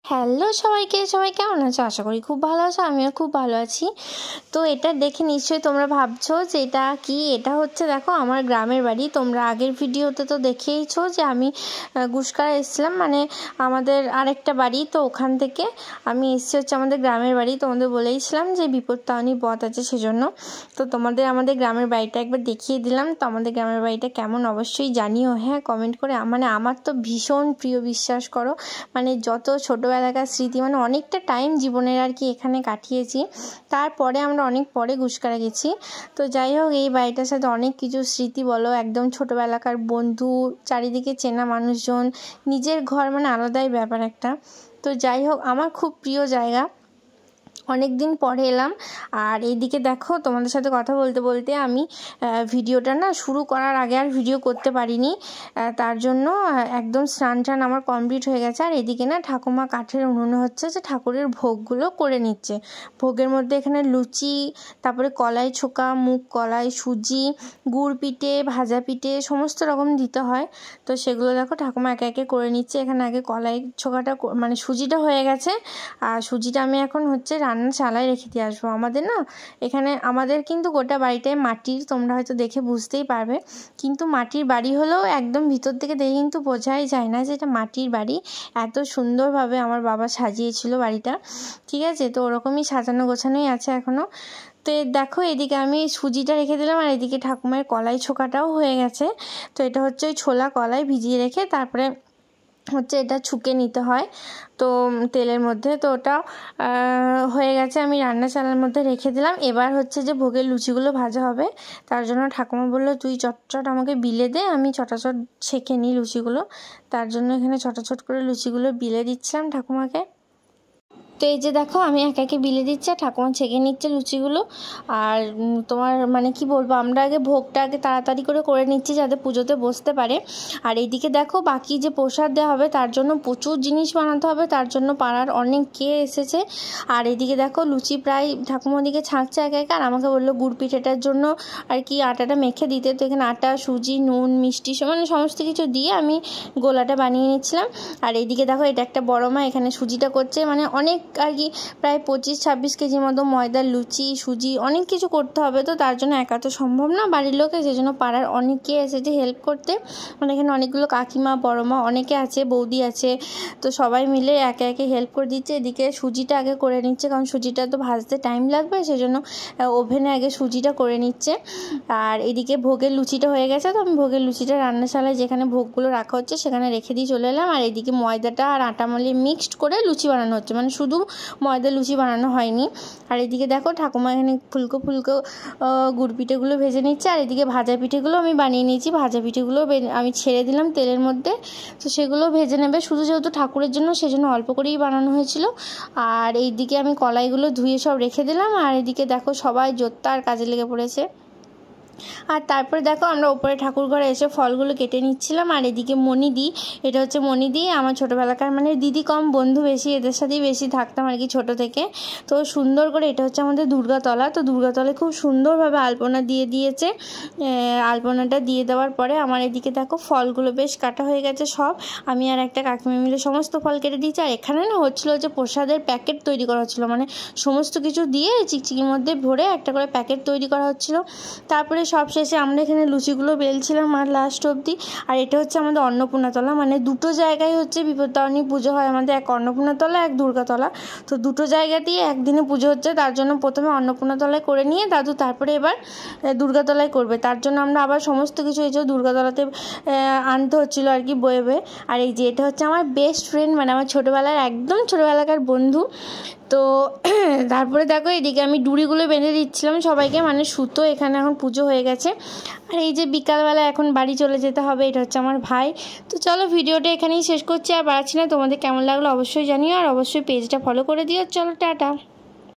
Hello সবাইকে, সবাই কেমন আছো? আশা করি খুব ভালো আছো। আমিও খুব ভালো আছি। তো এটা দেখে নিশ্চয়ই তোমরা ভাবছো যে এটা কি। এটা হচ্ছে দেখো আমার গ্রামের বাড়ি। তোমরা আগের ভিডিওতে তো দেখেইছো যে আমি গুসকারা এসেছিলাম, মানে আমাদের আরেকটা বাড়ি। তো ওখান থেকে আমি এসেছি হচ্ছে আমাদের গ্রামের বাড়ি। তোমাদের বলেইছিলাম যে বিপত্তারিণী বধ আছে সেজন্য। তো তোমাদের আমাদের গ্রামের বাড়িটা একবার দেখিয়ে দিলাম। তো আমাদের গ্রামের বাড়িটা কেমন অবশ্যই জানিও, হ্যাঁ কমেন্ট করে। মানে আমার তো ভীষণ প্রিয়, বিশ্বাস করো। মানে যত ছোটোবেলাকার স্মৃতি, মানে অনেকটা টাইম জীবনের আর কি এখানে কাটিয়েছি। তারপরে আমরা অনেক পরে গুসকারা গেছি। তো যাই হোক, এই বাড়িটার সাথে অনেক কিছু স্মৃতি বলো, একদম ছোটোবেলাকার বন্ধু, চারিদিকে চেনা মানুষজন, নিজের ঘর, মানে আলাদাই ব্যাপার একটা। তো যাই হোক, আমার খুব প্রিয় জায়গা। অনেক দিন পরে এলাম। আর এইদিকে দেখো, তোমাদের সাথে কথা বলতে বলতে আমি ভিডিওটা না শুরু করার আগে আর ভিডিও করতে পারিনি। তার জন্য একদম স্নান টান আমার কমপ্লিট হয়ে গেছে। আর এদিকে না ঠাকুমা কাঠের উনুনে হচ্ছে যে ঠাকুরের ভোগগুলো করে নিচ্ছে। ভোগের মধ্যে এখানে লুচি, তারপরে কলাই ছোকা, মুগ কলাই, সুজি, গুড় পিঠে, ভাজা পিঠে সমস্ত রকম দিতে হয়। তো সেগুলো দেখো ঠাকুমা একে একে করে নিচ্ছে। এখানে আগে কলাই ছোকাটা, মানে সুজিটা হয়ে গেছে। আর সুজিটা আমি এখন হচ্ছে রান্নার চালায় রেখে দিয়ে আসবো। আমাদের না এখানে, আমাদের কিন্তু গোটা বাড়িটাই মাটির, তোমরা হয়তো দেখে বুঝতেই পারবে। কিন্তু মাটির বাড়ি হলেও একদম ভিতর থেকে দেখে কিন্তু বোঝাই যায় না যে এটা মাটির বাড়ি। এত সুন্দরভাবে আমার বাবা সাজিয়েছিল বাড়িটা, ঠিক আছে। তো ওরকমই সাজানো গোছানোই আছে এখনও। তো দেখো, এদিকে আমি সুজিটা রেখে দিলাম আর এদিকে ঠাকুমার কলাই ছোকাটাও হয়ে গেছে। তো এটা হচ্ছে ওই ছোলা কলাই ভিজিয়ে রেখে তারপরে হচ্ছে এটা ছুঁকে নিতে হয় তো তেলের মধ্যে। তো ওটা হয়ে গেছে, আমি রান্না চালার মধ্যে রেখে দিলাম। এবার হচ্ছে যে ভোগের লুচিগুলো ভাজা হবে। তার জন্য ঠাকুমা বললো তুই চটচট আমাকে বিলে দে, আমি চটাচট ছেঁকে নিই লুচিগুলো। তার জন্য এখানে চটাচট করে লুচিগুলো বিলে দিচ্ছিলাম ঠাকুমাকে। তো এই যে দেখো, আমি একে একে বিলে দিচ্ছে, ঠাকুমা ছেঁকে নিচ্ছে লুচিগুলো। আর তোমার মানে কি বলবো, আমরা আগে ভোগটা আগে তাড়াতাড়ি করে নিচ্ছি যাতে পুজোতে বসতে পারে। আর এইদিকে দেখো, বাকি যে প্রসাদ দেওয়া হবে তার জন্য প্রচুর জিনিস বানাতে হবে, তার জন্য পাড়ার অনেকে এসেছে। আর এদিকে দেখো, লুচি প্রায় ঠাকুমা ওদিকে ছাঁকছে একে একে। আর আমাকে বললো গুড় পিঠেটার জন্য আর কি আটাটা মেখে দিতে। তো এখানে আটা, সুজি, নুন, মিষ্টি, মানে সমস্ত কিছু দিয়ে আমি গোলাটা বানিয়ে নিচ্ছিলাম। আর এইদিকে দেখো, এটা একটা বড় মা এখানে সুজিটা করছে, মানে অনেক আর কি প্রায় 25-26 কেজির মতো ময়দার লুচি, সুজি, অনেক কিছু করতে হবে। তো তার জন্য একা তো সম্ভব না বাড়ির লোকে, সেই জন্য পাড়ার অনেকে এসেছে হেল্প করতে। মানে এখানে অনেকগুলো কাকিমা, বড় মা অনেকে আছে, বৌদি আছে। তো সবাই মিলে একে একে হেল্প করে দিচ্ছে। এদিকে সুজিটা আগে করে নিচ্ছে, কারণ সুজিটা তো ভাজতে টাইম লাগবে, সেই জন্য ওভেনে আগে সুজিটা করে নিচ্ছে। আর এদিকে ভোগের লুচিটা হয়ে গেছে। তো আমি ভোগের লুচিটা রান্নাশালায় যেখানে ভোগগুলো রাখা হচ্ছে সেখানে রেখে দিয়ে চলে এলাম। আর এদিকে ময়দাটা আর আটা মালিয়ে মিক্সড করে লুচি বানানো হচ্ছে, মানে শুধু ময়দা লুচি বানানো হয়নি। আর এদিকে দেখো, ঠাকুমা এখানে ফুলকো ফুলকো গুড় পিঠেগুলো ভেজে নিচ্ছে। আর এদিকে ভাজা পিঠেগুলো আমি বানিয়ে নিয়েছি। ভাজা পিঠেগুলো আমি ছেড়ে দিলাম তেলের মধ্যে, তো সেগুলো ভেজে নেবে। শুধু যেহেতু ঠাকুরের জন্য, সেজন্য অল্প করেই বানানো হয়েছিল। আর এইদিকে আমি কলাইগুলো ধুয়ে সব রেখে দিলাম। আর এদিকে দেখো, সবাই জোরদার কাজে লেগে পড়েছে। আর তারপরে দেখো, আমরা ওপরে ঠাকুর ঘরে এসে ফলগুলো কেটে নিচ্ছিলাম। আর এদিকে মণিদি, এটা হচ্ছে মণিদি, আমার ছোটোবেলাকার মানে দিদি কম, বন্ধু বেশি, এদের সাথেই বেশি থাকতাম আর কি ছোটো থেকে। তো সুন্দর করে, এটা হচ্ছে আমাদের দুর্গাতলা। তো দুর্গাতলায় খুব সুন্দরভাবে আলপনা দিয়ে দিয়েছে। আলপনাটা দিয়ে দেওয়ার পরে আমার এদিকে দেখো ফলগুলো বেশ কাটা হয়ে গেছে সব। আমি আর একটা কাকিমা মিলে সমস্ত ফল কেটে দিয়েছি। আর এখানে না হচ্ছিলো যে প্রসাদের প্যাকেট তৈরি করা হচ্ছিলো, মানে সমস্ত কিছু দিয়ে চিকচিকির মধ্যে ভরে একটা করে প্যাকেট তৈরি করা হচ্ছিলো। তারপরে সব শেষে আমরা এখানে লুচিগুলো বেলছিলাম আর লাস্ট অবধি। আর এটা হচ্ছে আমাদের অন্নপূর্ণাতলা, মানে দুটো জায়গায় হচ্ছে বিপত্তারিণী পুজো হয় আমাদের, এক অন্নপূর্ণাতলা, এক দুর্গাতলা। তো দুটো জায়গাতেই একদিনে পুজো হচ্ছে, তার জন্য প্রথমে অন্নপূর্ণাতলায় করে নিয়ে দাদু তারপরে এবার দুর্গাতলায় করবে। তার জন্য আমরা আবার সমস্ত কিছু এই যে দুর্গাতলাতে আনতে হচ্ছিলো আর কি বয়ে বয়ে। আর এই যে এটা হচ্ছে আমার বেস্ট ফ্রেন্ড, মানে আমার ছোটোবেলার একদম ছোটোবেলাকার বন্ধু। তো তারপরে দেখো, এদিকে আমি ডুরিগুলো বেঁধে দিচ্ছিলাম সবাইকে, মানে সুতো। এখানে এখন পুজো হয়ে গেছে। আর এই যে বিকালবেলা এখন বাড়ি চলে যেতে হবে। এটা হচ্ছে আমার ভাই। তো চলো, ভিডিওটা এখানেই শেষ করছি, আর বাড়াচ্ছি না। তোমাদের কেমন লাগলো অবশ্যই জানিও, আর অবশ্যই পেজটা ফলো করে দিও। চলো, টাটা।